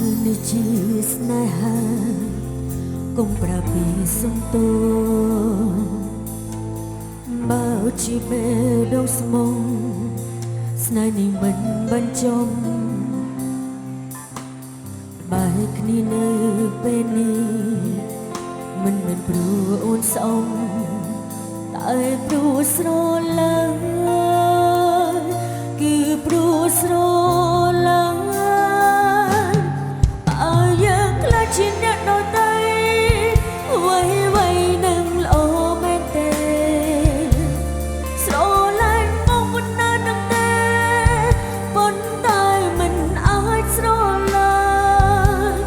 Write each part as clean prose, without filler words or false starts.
នេះជាស្នេហាកុំប្រាប់ពីសំទោបើជាបេះដូងស្មុំស្នេហ៍នេះមិនបញ្ចប់បែកគ្នានៅពេលនេះមិនមែនព្រោះអូនស្អមតែព្រោះស្រឡាញ់គឺព្រោះស្រឡាញ់យើងខ្លាចជាអ្នកដទៃអ្វីនឹងល្អមែនទេស្រឡាញ់មកមិននឿនឹងទេប៉ុន្តែមិនអាចស្រឡាញ់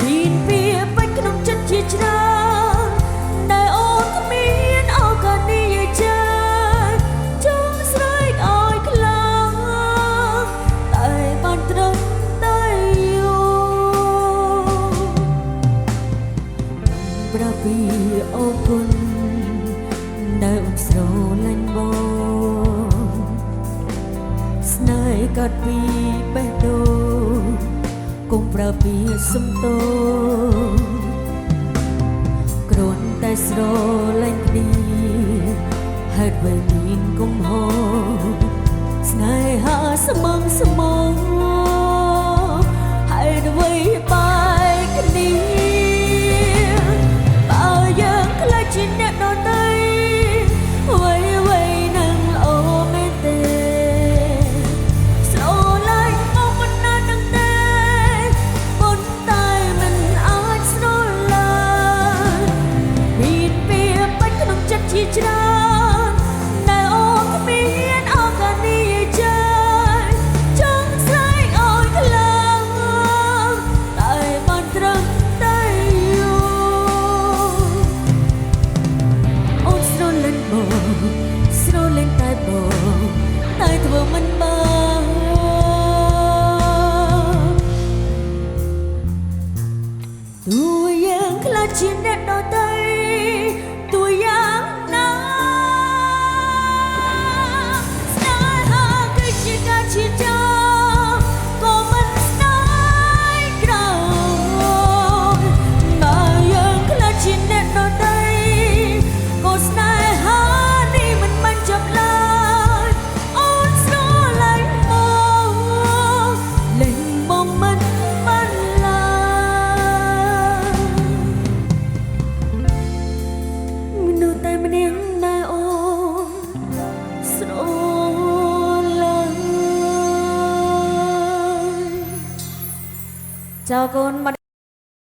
មានពីបាច់ក្នុងចិត្តជាច្រើនដែលអូនគ្មានឱកាសនិយាយចាចង់ស្រែកឲ្យខ្លាំងតែបានត្រឹមប្រាប់ពីអរគុណដែលអូនស្រឡាញ់បងស្នេហ៍កាត់ពីបេះដូងកុំប្រាប់ពីសំទោគ្រាន់តែស្រឡាញ់គ្នាហេតុអ្វីមានកំហុសស្នេហាស្មងស្មងហេតុអ្វីបែកគ្នាជាអ្នកដទៃអ្វីនឹងល្អមែនទេស្រឡាញ់មកមិននឿនឹងទេប៉ុន្តែមិនអាចស្រឡាញ់មានពីបាច់ក្នុងចិត្តជាច្រើនដែលអូនគ្មានឱកាសនិយាយចាចង់ស្រែកឲ្យខ្លាំងតែបានត្រឹមស្រលាញ់តែបងតែធ្វើមិនបានទោះយើងខ្លាចជាអ្នកដទៃទោះយ៉ាងណាស្នេហាគឺជាការឈឺចាប់ក៏មិនស្ដាយក្រោយបើយើងខ្លាចជាអ្នកដទៃក៏ស្នេហាchào con